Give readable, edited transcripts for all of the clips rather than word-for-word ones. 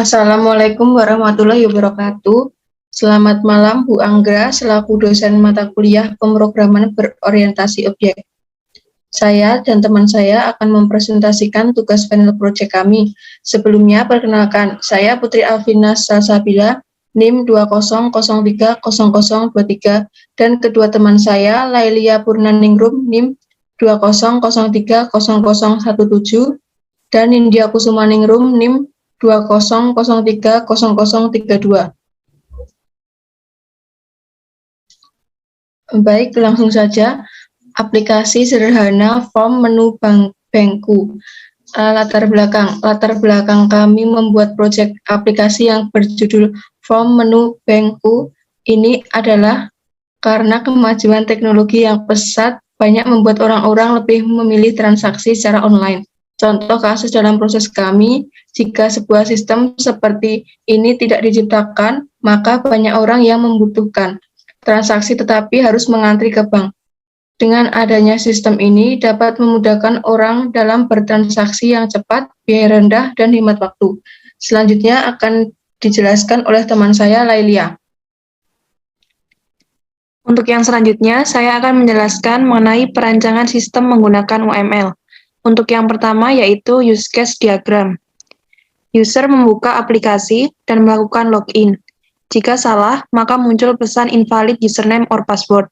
Assalamualaikum warahmatullahi wabarakatuh. Selamat malam Bu Anggra, selaku dosen mata kuliah pemrograman berorientasi objek. Saya dan teman saya akan mempresentasikan tugas final project kami. Sebelumnya, perkenalkan, saya Putri Alvina Salsabila, NIM 20030023, dan kedua teman saya, Lailia Purnaningrum, NIM 20030017, dan Nindya Kusumaningrum, NIM 20030032. Baik, langsung saja. Aplikasi sederhana form menu Bangku. Latar belakang kami membuat proyek aplikasi yang berjudul form menu Bangku ini adalah karena kemajuan teknologi yang pesat banyak membuat orang-orang lebih memilih transaksi secara online. Contoh kasus dalam proses kami, jika sebuah sistem seperti ini tidak diciptakan, maka banyak orang yang membutuhkan transaksi tetapi harus mengantri ke bank. Dengan adanya sistem ini dapat memudahkan orang dalam bertransaksi yang cepat, biaya rendah, dan hemat waktu. Selanjutnya akan dijelaskan oleh teman saya, Lailia. Untuk yang selanjutnya, saya akan menjelaskan mengenai perancangan sistem menggunakan UML. Untuk yang pertama yaitu use case diagram. User membuka aplikasi dan melakukan login. Jika salah, maka muncul pesan invalid username or password.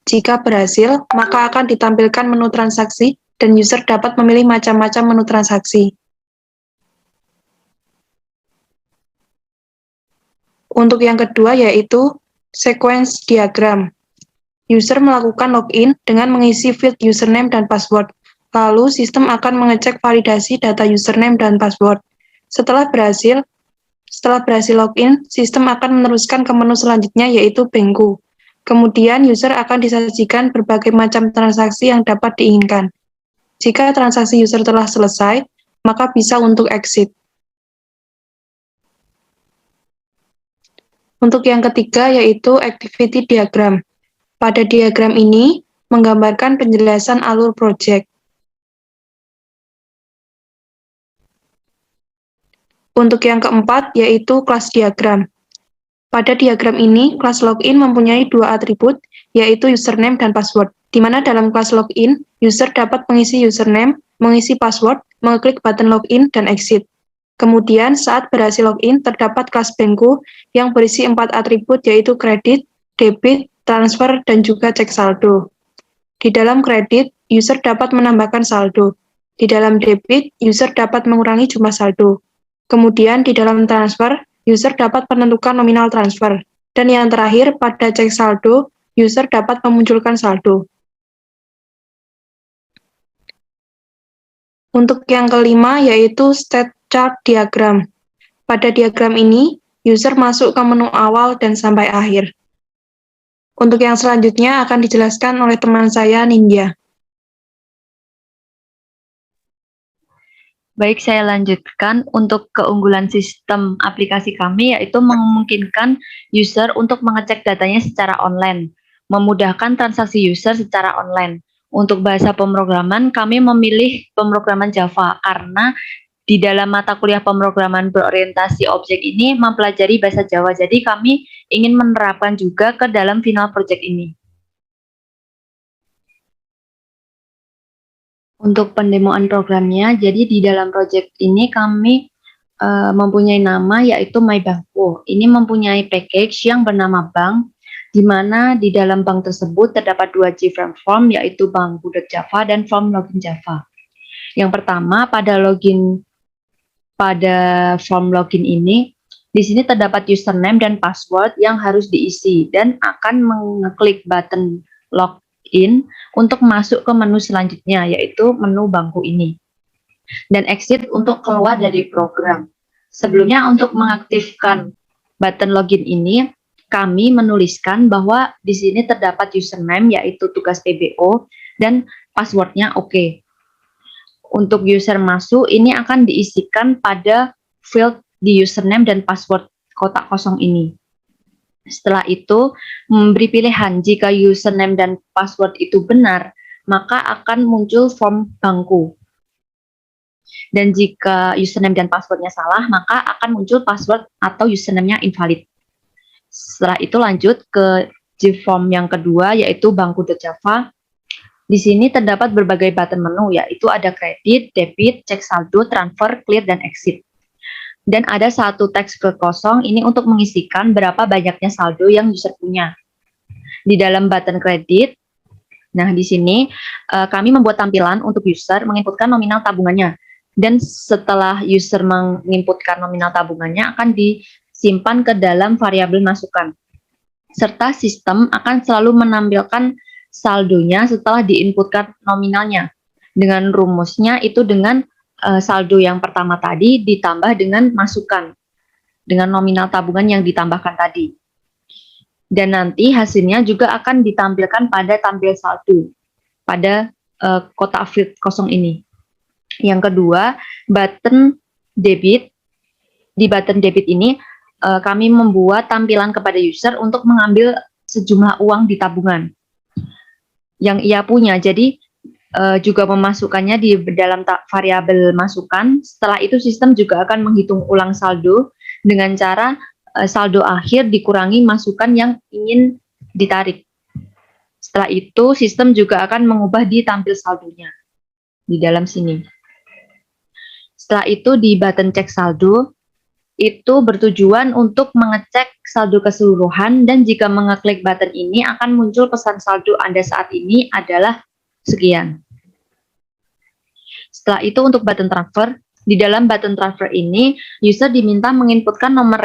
Jika berhasil, maka akan ditampilkan menu transaksi dan user dapat memilih macam-macam menu transaksi. Untuk yang kedua yaitu sequence diagram. User melakukan login dengan mengisi field username dan password. Lalu, sistem akan mengecek validasi data username dan password. Setelah berhasil login, sistem akan meneruskan ke menu selanjutnya yaitu Bangku. Kemudian, user akan disajikan berbagai macam transaksi yang dapat diinginkan. Jika transaksi user telah selesai, maka bisa untuk exit. Untuk yang ketiga yaitu activity diagram. Pada diagram ini, menggambarkan penjelasan alur project. Untuk yang keempat, yaitu kelas diagram. Pada diagram ini, kelas login mempunyai dua atribut, yaitu username dan password, di mana dalam kelas login, user dapat mengisi username, mengisi password, mengeklik button login, dan exit. Kemudian, saat berhasil login, terdapat kelas Bangku yang berisi 4 atribut, yaitu kredit, debit, transfer, dan juga cek saldo. Di dalam kredit, user dapat menambahkan saldo. Di dalam debit, user dapat mengurangi jumlah saldo. Kemudian di dalam transfer, user dapat menentukan nominal transfer. Dan yang terakhir, pada cek saldo, user dapat memunculkan saldo. Untuk yang kelima yaitu state chart diagram. Pada diagram ini, user masuk ke menu awal dan sampai akhir. Untuk yang selanjutnya akan dijelaskan oleh teman saya, Nindya. Baik, saya lanjutkan. Untuk keunggulan sistem aplikasi kami yaitu memungkinkan user untuk mengecek datanya secara online, memudahkan transaksi user secara online. Untuk bahasa pemrograman, kami memilih pemrograman Java karena di dalam mata kuliah pemrograman berorientasi objek ini mempelajari bahasa Java. Jadi kami ingin menerapkan juga ke dalam final project ini. Untuk pendemoan programnya, jadi di dalam project ini kami mempunyai nama yaitu MyBankku. Ini mempunyai package yang bernama bank, di mana di dalam bank tersebut terdapat 2 JFrame form yaitu bangku.java dan form login Java. Yang pertama pada form login ini, di sini terdapat username dan password yang harus diisi dan akan mengeklik button login untuk masuk ke menu selanjutnya yaitu menu bangku ini. Dan exit untuk keluar dari program. Sebelumnya untuk mengaktifkan button login ini, kami menuliskan bahwa di sini terdapat username yaitu tugas TBO dan passwordnya oke. Untuk user masuk, ini akan diisikan pada field di username dan password kotak kosong ini. Setelah itu, memberi pilihan jika username dan password itu benar, maka akan muncul form bangku. Dan jika username dan passwordnya salah, maka akan muncul password atau username-nya invalid. Setelah itu lanjut ke JForm yang kedua, yaitu bangku.java. Di sini terdapat berbagai button menu, yaitu ada kredit, debit, cek saldo, transfer, clear, dan exit. Dan ada satu teks kosong, ini untuk mengisikan berapa banyaknya saldo yang user punya. Di dalam button kredit, nah di sini kami membuat tampilan untuk user menginputkan nominal tabungannya. Dan setelah user menginputkan nominal tabungannya, akan disimpan ke dalam variabel masukan. Serta sistem akan selalu menampilkan saldonya setelah diinputkan nominalnya. Dengan rumusnya itu dengan saldo yang pertama tadi ditambah dengan masukan, dengan nominal tabungan yang ditambahkan tadi. Dan nanti hasilnya juga akan ditampilkan pada tampil saldo, pada kotak field kosong ini. Yang kedua, button debit. Di button debit ini, kami membuat tampilan kepada user untuk mengambil sejumlah uang di tabungan yang ia punya. Jadi, juga memasukkannya di dalam variabel masukan. Setelah itu sistem juga akan menghitung ulang saldo dengan cara saldo akhir dikurangi masukan yang ingin ditarik. Setelah itu sistem juga akan mengubah di tampil saldonya di dalam sini. Setelah itu di button cek saldo itu bertujuan untuk mengecek saldo keseluruhan, dan jika mengeklik button ini akan muncul pesan saldo Anda saat ini adalah sekian. Setelah itu untuk button transfer, di dalam button transfer ini user diminta menginputkan nomor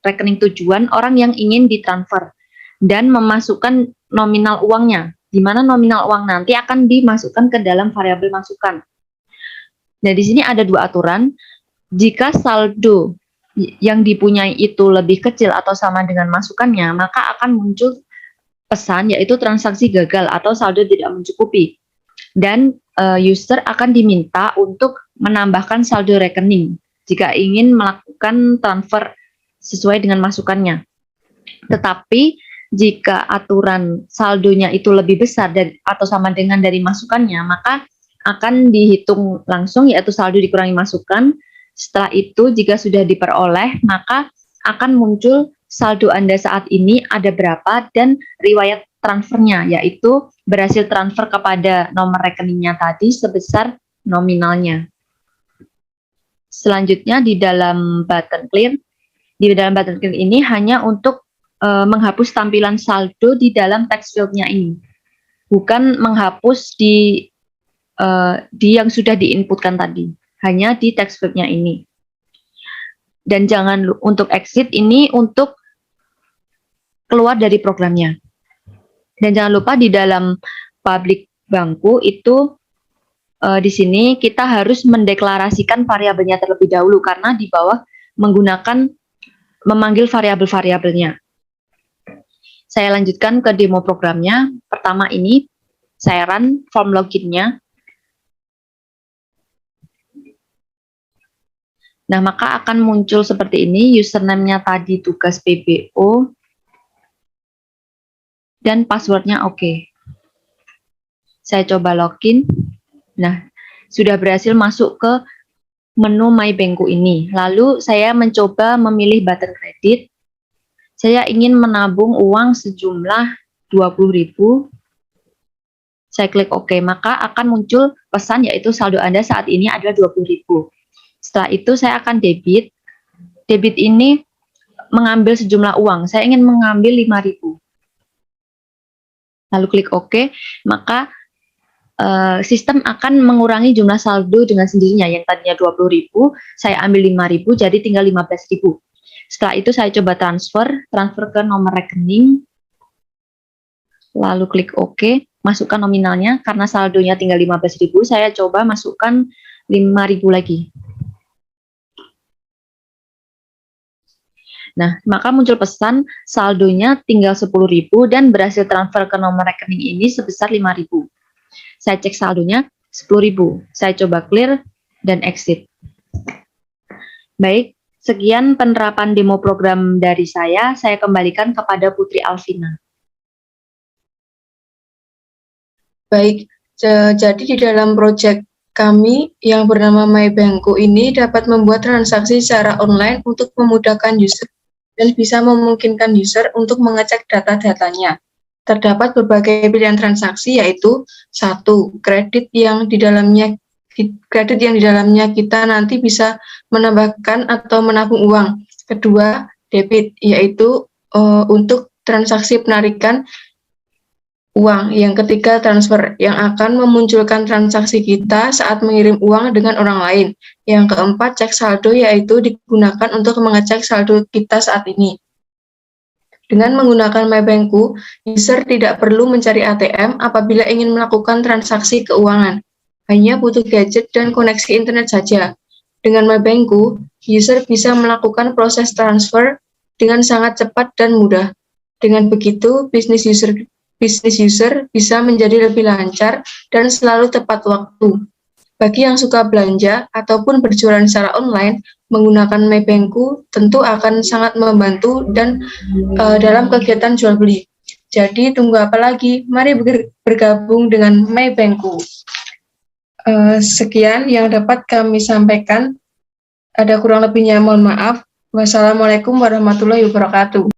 rekening tujuan orang yang ingin ditransfer dan memasukkan nominal uangnya, di mana nominal uang nanti akan dimasukkan ke dalam variabel masukan. Nah, di sini ada dua aturan. Jika saldo yang dipunyai itu lebih kecil atau sama dengan masukannya, maka akan muncul pesan yaitu transaksi gagal atau saldo tidak mencukupi. Dan user akan diminta untuk menambahkan saldo rekening jika ingin melakukan transfer sesuai dengan masukannya. Tetapi jika aturan saldonya itu lebih besar atau sama dengan dari masukannya, maka akan dihitung langsung yaitu saldo dikurangi masukan. Setelah itu jika sudah diperoleh, maka akan muncul saldo Anda saat ini ada berapa dan riwayat transfernya, yaitu berhasil transfer kepada nomor rekeningnya tadi sebesar nominalnya. Selanjutnya di dalam button clear. Di dalam button clear ini hanya untuk menghapus tampilan saldo di dalam text field-nya ini. Bukan menghapus di yang sudah diinputkan tadi, hanya di text field-nya ini. Dan jangan untuk exit ini untuk keluar dari programnya. Dan jangan lupa di dalam public bangku itu di sini kita harus mendeklarasikan variabelnya terlebih dahulu karena di bawah menggunakan memanggil variabel-variabelnya. Saya lanjutkan ke demo programnya. Pertama ini saya run form login-nya. Nah, maka akan muncul seperti ini, username-nya tadi tugas PBO, dan password-nya oke. Saya coba login. Nah, sudah berhasil masuk ke menu My Bangku ini. Lalu saya mencoba memilih button kredit. Saya ingin menabung uang sejumlah 20.000. Saya klik oke, maka akan muncul pesan yaitu saldo Anda saat ini adalah 20.000. Setelah itu saya akan debit. Debit ini mengambil sejumlah uang. Saya ingin mengambil 5.000. Lalu klik OK, maka sistem akan mengurangi jumlah saldo dengan sendirinya. Yang tadinya 20.000, saya ambil 5.000, jadi tinggal 15.000. Setelah itu saya coba transfer ke nomor rekening. Lalu klik OK, masukkan nominalnya. Karena saldonya tinggal 15.000, saya coba masukkan 5.000 lagi. Nah, maka muncul pesan saldonya tinggal 10.000 dan berhasil transfer ke nomor rekening ini sebesar 5.000. Saya cek saldonya 10.000. Saya coba clear dan exit. Baik, sekian penerapan demo program dari saya. Saya kembalikan kepada Putri Alvina. Baik, jadi di dalam proyek kami yang bernama MyBankku ini dapat membuat transaksi secara online untuk memudahkan user dan bisa memungkinkan user untuk mengecek data-datanya. Terdapat berbagai pilihan transaksi yaitu 1. Kredit yang di dalamnya kita nanti bisa menambahkan atau menabung uang. Kedua, debit yaitu untuk transaksi penarikan uang. Yang ketiga, transfer yang akan memunculkan transaksi kita saat mengirim uang dengan orang lain. Yang keempat, cek saldo yaitu digunakan untuk mengecek saldo kita saat ini. Dengan menggunakan MyBankku, user tidak perlu mencari ATM apabila ingin melakukan transaksi keuangan. Hanya butuh gadget dan koneksi internet saja. Dengan MyBankku, user bisa melakukan proses transfer dengan sangat cepat dan mudah. Dengan begitu, bisnis user bisa menjadi lebih lancar dan selalu tepat waktu. Bagi yang suka belanja ataupun berjualan secara online, menggunakan MyBankku tentu akan sangat membantu dan dalam kegiatan jual beli. Jadi tunggu apa lagi? Mari bergabung dengan MyBankku. Sekian yang dapat kami sampaikan. Ada kurang lebihnya mohon maaf. Wassalamualaikum warahmatullahi wabarakatuh.